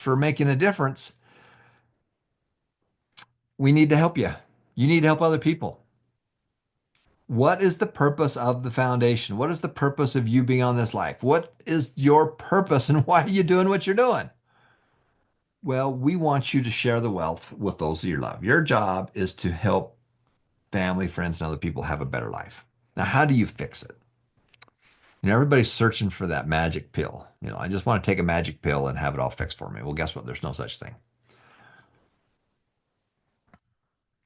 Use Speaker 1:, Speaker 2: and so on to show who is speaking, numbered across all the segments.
Speaker 1: for making a difference, we need to help you. You need to help other people. What is the purpose of the foundation? What is the purpose of you being on this life? What is your purpose and why are you doing what you're doing? Well, we want you to share the wealth with those that you love. Your job is to help family, friends, and other people have a better life. Now, how do you fix it? Everybody's searching for that magic pill. I just want to take a magic pill and have it all fixed for me. Well, guess what? There's no such thing.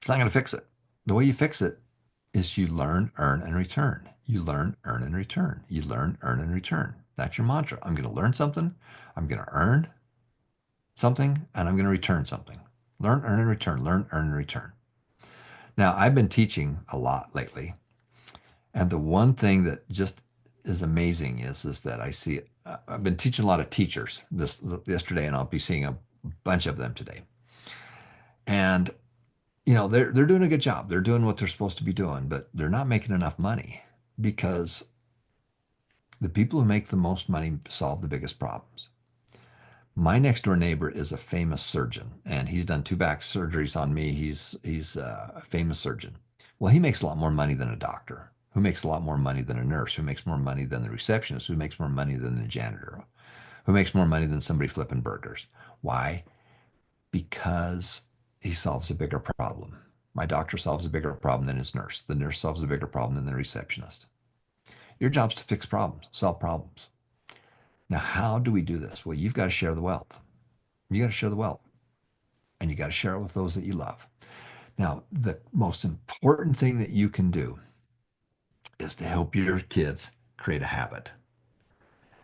Speaker 1: It's not going to fix it. The way you fix it is you learn, earn, and return. You learn, earn, and return. You learn, earn, and return. That's your mantra. I'm going to learn something. I'm going to earn something, and I'm going to return something. Learn, earn, and return. Learn, earn, and return. Now, I've been teaching a lot lately, and the one thing that just is amazing is that I see it. I've been teaching a lot of teachers this yesterday, and I'll be seeing a bunch of them today. And they're doing a good job. They're doing what they're supposed to be doing, but they're not making enough money because the people who make the most money solve the biggest problems. My next door neighbor is a famous surgeon, and he's done two back surgeries on me. He's a famous surgeon. Well, he makes a lot more money than a doctor, who makes a lot more money than a nurse, who makes more money than the receptionist, who makes more money than the janitor, who makes more money than somebody flipping burgers. Why? Because he solves a bigger problem. My doctor solves a bigger problem than his nurse. The nurse solves a bigger problem than the receptionist. Your job's to fix problems, solve problems. Now, how do we do this? Well, you've got to share the wealth. You got to share the wealth, and you got to share it with those that you love. Now, the most important thing that you can do is to help your kids create a habit.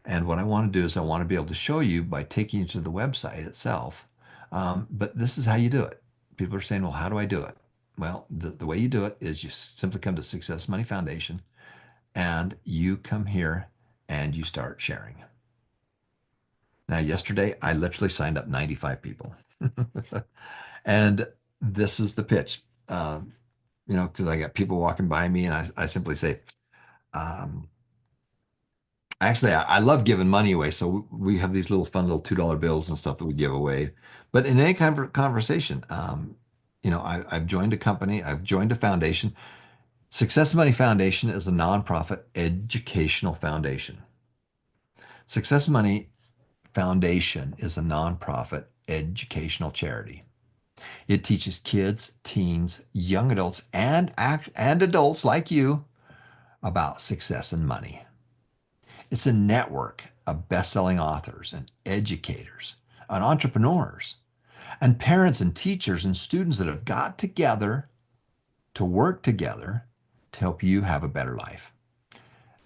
Speaker 1: And what I want to do is I want to be able to show you by taking you to the website itself. But this is how you do it. People are saying, well, how do I do it? Well, the way you do it is you simply come to Success Money Foundation and you come here and you start sharing. Now, yesterday, I literally signed up 95 people. And this is the pitch. Because I got people walking by me and I simply say, um, actually, I love giving money away. So we have these little fun little $2 bills and stuff that we give away. But in any kind of conversation, I've joined a company, I've joined a foundation. Success Money Foundation is a nonprofit educational foundation. Success Money Foundation is a nonprofit educational charity. It teaches kids, teens, young adults, and adults like you about success and money. It's a network of best-selling authors and educators and entrepreneurs and parents and teachers and students that have got together to work together to help you have a better life.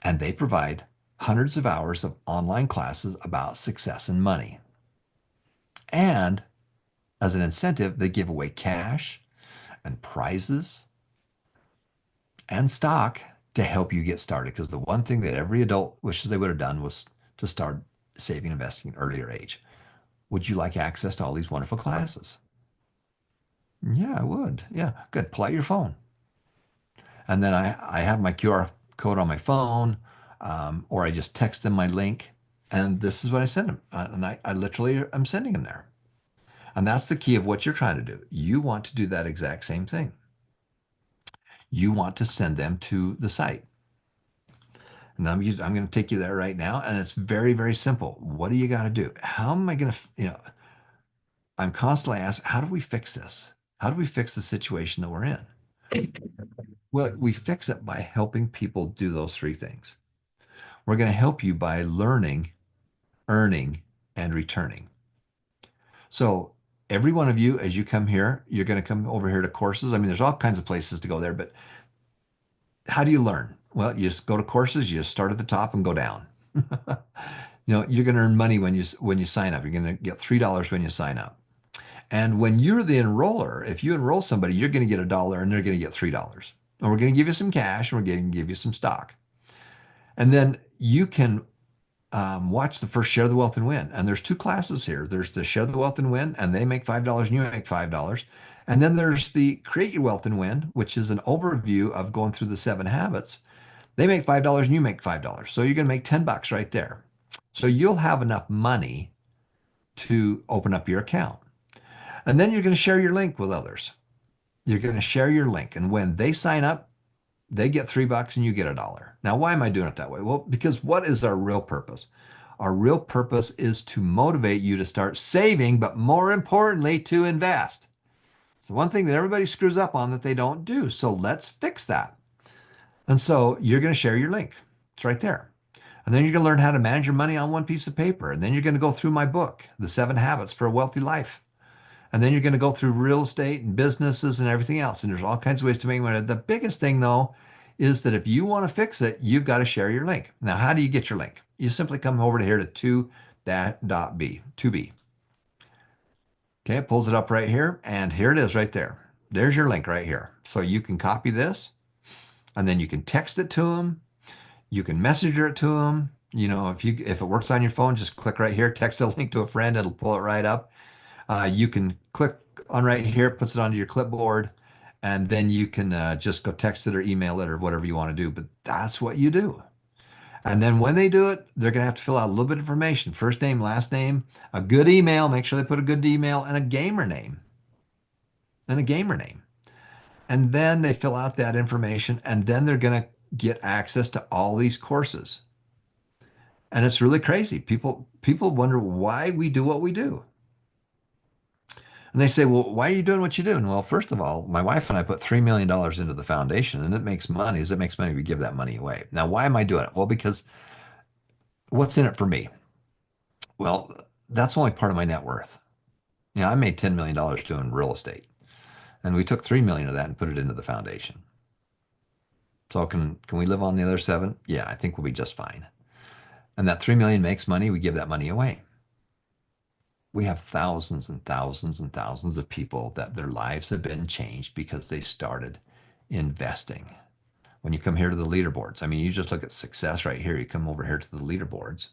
Speaker 1: And they provide hundreds of hours of online classes about success and money. And as an incentive, they give away cash and prizes and stock to help you get started. Because the one thing that every adult wishes they would have done was to start saving and investing at an earlier age. Would you like access to all these wonderful classes? Yeah, I would. Yeah, good. Pull out your phone. And then I have my QR code on my phone, or I just text them my link. And this is what I send them. And I literally am sending them there. And that's the key of what you're trying to do. You want to do that exact same thing. You want to send them to the site. And I'm going to take you there right now. And it's very, very simple. What do you got to do? How am I going to, I'm constantly asked, how do we fix this? How do we fix the situation that we're in? Well, we fix it by helping people do those three things. We're going to help you by learning, earning, and returning. So every one of you, as you come here, you're going to come over here to courses. I mean, there's all kinds of places to go there, but how do you learn? Well, you just go to courses, you just start at the top and go down. You're going to earn money when you sign up. You're going to get $3 when you sign up. And when you're the enroller, if you enroll somebody, you're going to get $1 and they're going to get $3. And we're going to give you some cash and we're going to give you some stock. And then you can watch the first Share the Wealth and Win. And there's two classes here. There's the Share the Wealth and Win, and they make $5 and you make $5. And then there's the Create Your Wealth and Win, which is an overview of going through the 7 habits. They make $5 and you make $5. So you're going to make $10 right there. So you'll have enough money to open up your account. And then you're going to share your link with others. You're going to share your link. And when they sign up, they get $3 and you get $1. Now, why am I doing it that way? Well, because what is our real purpose? Our real purpose is to motivate you to start saving, but more importantly, to invest. It's the one thing that everybody screws up on that they don't do. So let's fix that. And so you're going to share your link. It's right there. And then you're going to learn how to manage your money on one piece of paper. And then you're going to go through my book, The 7 Habits for a Wealthy Life. And then you're going to go through real estate and businesses and everything else. And there's all kinds of ways to make money. The biggest thing, though, is that if you want to fix it, you've got to share your link. Now, how do you get your link? You simply come over to here to 2.b, 2b. Okay, it pulls it up right here. And here it is right there. There's your link right here. So you can copy this and then you can text it to them. You can messenger it to them. You know, if it works on your phone, just click right here, text a link to a friend, it'll pull it right up. You can click on right here, it puts it onto your clipboard, and then you can just go text it or email it or whatever you want to do. But that's what you do. And then when they do it, they're going to have to fill out a little bit of information. First name, last name, a good email. Make sure they put a good email and a gamer name. And a gamer name. And then they fill out that information, and then they're going to get access to all these courses. And it's really crazy. People wonder why we do what we do. And they say, well, why are you doing what you're doing? Well, first of all, my wife and I put $3 million into the foundation, and it makes money. As it makes money, we give that money away. Now, why am I doing it? Well, because what's in it for me? Well, that's only part of my net worth. You know, I made $10 million doing real estate, and we took 3 million of that and put it into the foundation. So can we live on the other 7? Yeah, I think we'll be just fine. And that 3 million makes money, we give that money away. We have thousands and thousands and thousands of people that their lives have been changed because they started investing. When you come here to the leaderboards, I mean, you just look at success right here. You come over here to the leaderboards.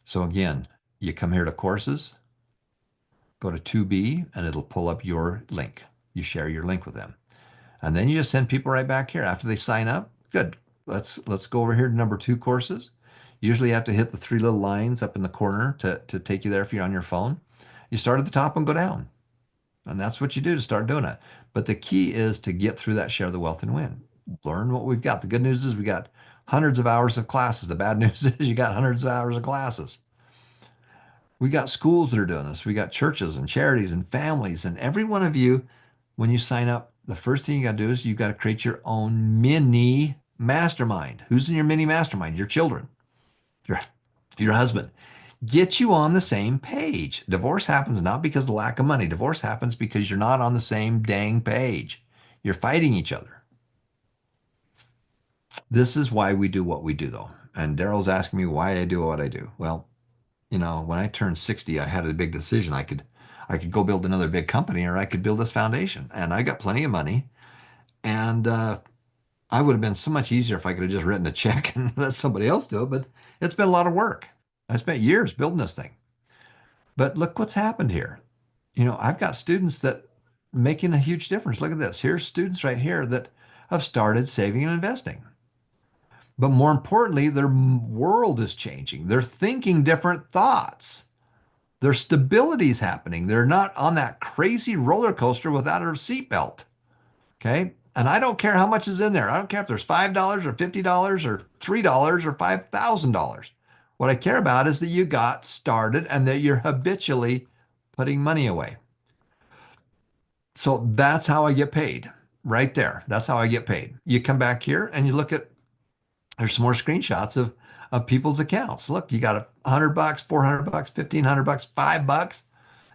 Speaker 1: So again, you come here to courses, go to 2B, and it'll pull up your link. You share your link with them. And then you just send people right back here after they sign up. Good. Let's go over here to number 2 courses. Usually you have to hit the 3 little lines up in the corner to take you there if you're on your phone. You start at the top and go down. And that's what you do to start doing it. But the key is to get through that share the wealth and win. Learn what we've got. The good news is we got hundreds of hours of classes. The bad news is you got hundreds of hours of classes. We got schools that are doing this. We got churches and charities and families. And every one of you, when you sign up, the first thing you got to do is you got to create your own mini mastermind. Who's in your mini mastermind? Your children, your husband. Get you on the same page. Divorce happens not because of lack of money. Divorce happens because you're not on the same dang page. You're fighting each other. This is why we do what we do, though. And Daryl's asking me why I do what I do. Well, you know, when I turned 60, I had a big decision. I could go build another big company, or I could build this foundation. And I got plenty of money. And I would have been so much easier if I could have just written a check and let somebody else do it. But it's been a lot of work. I spent years building this thing. But look what's happened here. You know, I've got students that making a huge difference. Look at this. Here's students right here that have started saving and investing. But more importantly, their world is changing. They're thinking different thoughts. Their stability is happening. They're not on that crazy roller coaster without a seatbelt. Okay. And I don't care how much is in there. I don't care if there's $5 or $50 or $3 or $5,000. What I care about is that you got started and that you're habitually putting money away. So that's how I get paid right there. That's how I get paid. You come back here and you look at, there's some more screenshots of people's accounts. Look, you got $100, $400, $1,500, $5.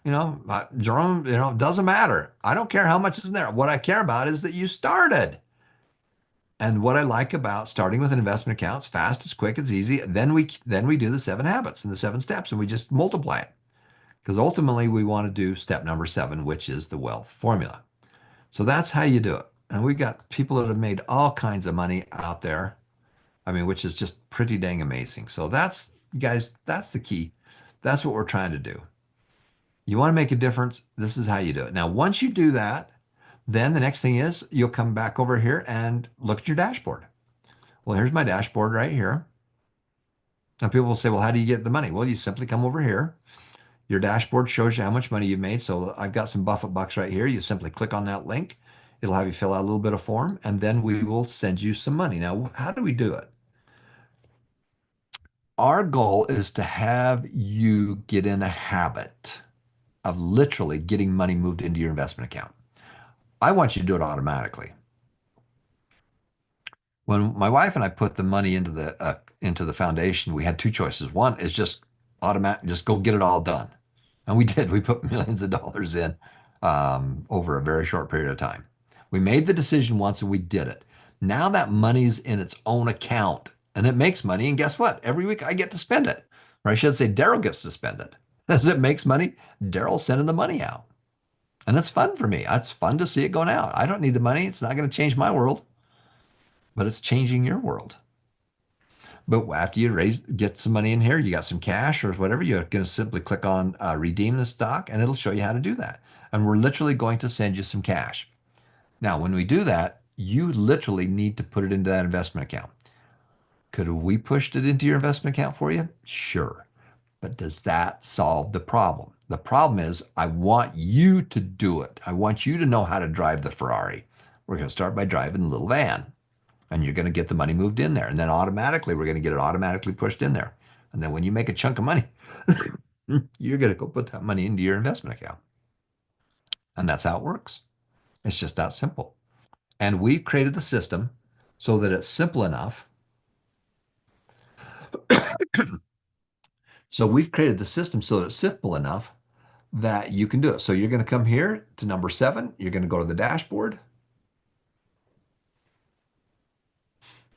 Speaker 1: You know, Jerome, you know, it doesn't matter. I don't care how much is in there. What I care about is that you started. And what I like about starting with an investment account, it's fast, it's quick, it's easy. Then we do the 7 habits and the 7 steps, and we just multiply it. Because ultimately we want to do step number 7, which is the wealth formula. So that's how you do it. And we've got people that have made all kinds of money out there. I mean, which is just pretty dang amazing. So that's, guys, that's the key. That's what we're trying to do. You want to make a difference, this is how you do it. Now, once you do that, then the next thing is you'll come back over here and look at your dashboard. Well, here's my dashboard right here. And people will say, well, how do you get the money? Well, you simply come over here. Your dashboard shows you how much money you've made. So I've got some Buffett bucks right here. You simply click on that link. It'll have you fill out a little bit of form, and then we will send you some money. Now, how do we do it? Our goal is to have you get in a habit of literally getting money moved into your investment account. I want you to do it automatically. When my wife and I put the money into the foundation, we had two choices. One is just automatic, just go get it all done, and we did. We put millions of dollars in over a very short period of time. We made the decision once, and we did it. Now that money's in its own account, and it makes money. And guess what? Every week I get to spend it, or I should say, Daryl gets to spend it. As it makes money, Daryl's sending the money out, and it's fun for me. It's fun to see it going out. I don't need the money. It's not going to change my world, but it's changing your world. But after you get some money in here, you got some cash or whatever, you're going to simply click on redeem the stock and it'll show you how to do that. And we're literally going to send you some cash. Now, when we do that, you literally need to put it into that investment account. Could we pushed it into your investment account for you? Sure. But does that solve the problem? The problem is I want you to do it. I want you to know how to drive the Ferrari. We're going to start by driving the little van and you're going to get the money moved in there. And then automatically, we're going to get it automatically pushed in there. And then when you make a chunk of money, you're going to go put that money into your investment account. And that's how it works. It's just that simple. And we've created the system so that it's simple enough. So we've created the system so that it's simple enough that you can do it. So you're going to come here to number 7. You're going to go to the dashboard.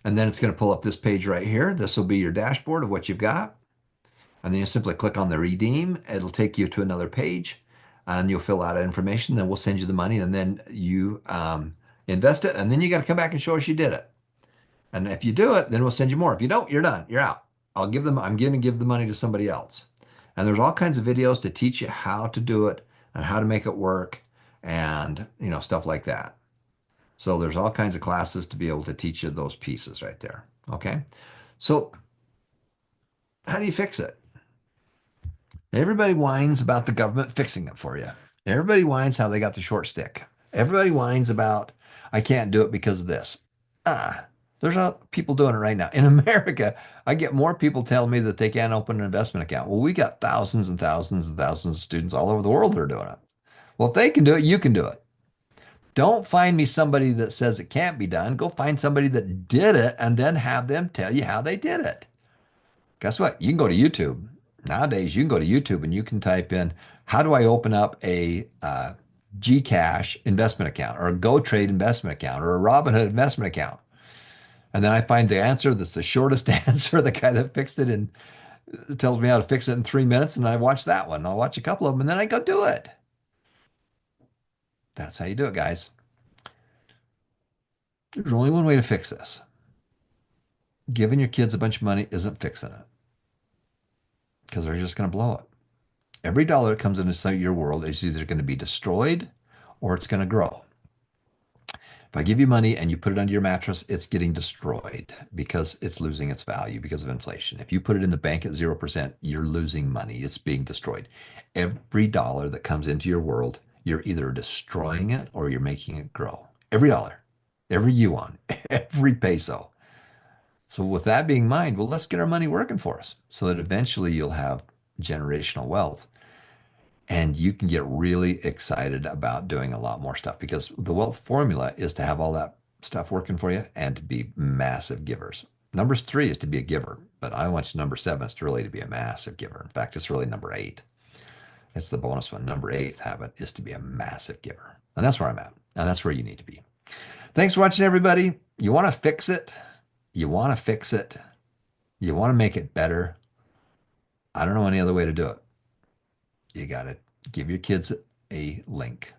Speaker 1: And then it's going to pull up this page right here. This will be your dashboard of what you've got. And then you simply click on the redeem. It'll take you to another page and you'll fill out information. Then we'll send you the money and then you invest it. And then you got to come back and show us you did it. And if you do it, then we'll send you more. If you don't, you're done. You're out. I'm going to give the money to somebody else. And there's all kinds of videos to teach you how to do it and how to make it work and, stuff like that. So there's all kinds of classes to be able to teach you those pieces right there. Okay. So how do you fix it? Everybody whines about the government fixing it for you. Everybody whines how they got the short stick. Everybody whines about, I can't do it because of this. There's people doing it right now. In America, I get more people telling me that they can't open an investment account. Well, we got thousands and thousands and thousands of students all over the world that are doing it. Well, if they can do it, you can do it. Don't find me somebody that says it can't be done. Go find somebody that did it and then have them tell you how they did it. Guess what? You can go to YouTube. Nowadays, you can go to YouTube and you can type in, how do I open up a Gcash investment account or a GoTrade investment account or a Robinhood investment account? And then I find the answer that's the shortest answer, the guy that fixed it and tells me how to fix it in 3 minutes. And I watch that one. I'll watch a couple of them and then I go do it. That's how you do it, guys. There's only one way to fix this. Giving your kids a bunch of money isn't fixing it because they're just going to blow it. Every dollar that comes into your world is either going to be destroyed or it's going to grow. If I give you money and you put it under your mattress, it's getting destroyed because it's losing its value because of inflation. If you put it in the bank at 0%, you're losing money. It's being destroyed. Every dollar that comes into your world, you're either destroying it or you're making it grow. Every dollar, every yuan, every peso. So with that being in mind, well, let's get our money working for us so that eventually you'll have generational wealth. And you can get really excited about doing a lot more stuff because the wealth formula is to have all that stuff working for you and to be massive givers. Number 3 is to be a giver, but I want you number 7 is to really to be a massive giver. In fact, it's really number 8. It's the bonus one. Number 8 habit is to be a massive giver. And that's where I'm at. And that's where you need to be. Thanks for watching, everybody. You want to fix it? You want to fix it? You want to make it better? I don't know any other way to do it. You got to give your kids a link.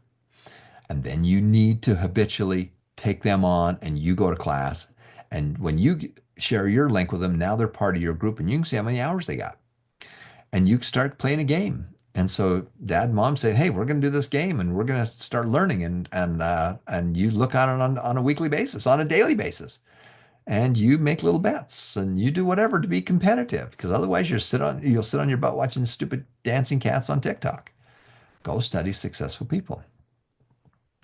Speaker 1: And then you need to habitually take them on and you go to class. And when you share your link with them, now they're part of your group and you can see how many hours they got. And you start playing a game. And so dad and mom say, hey, we're going to do this game and we're going to start learning. And you look on it on a weekly basis, on a daily basis. and you make little bets and you do whatever to be competitive because otherwise you'll sit on your butt watching stupid dancing cats on TikTok. Go study successful people.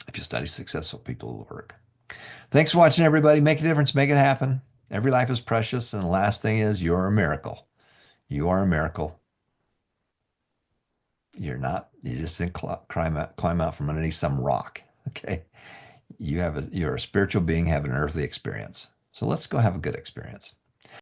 Speaker 1: If you study successful people, it'll work. Thanks for watching, everybody. Make a difference, make it happen. Every life is precious. And the last thing is you're a miracle. You are a miracle. You're not, you just didn't climb out from underneath some rock. Okay. You're a spiritual being having an earthly experience. So let's go have a good experience.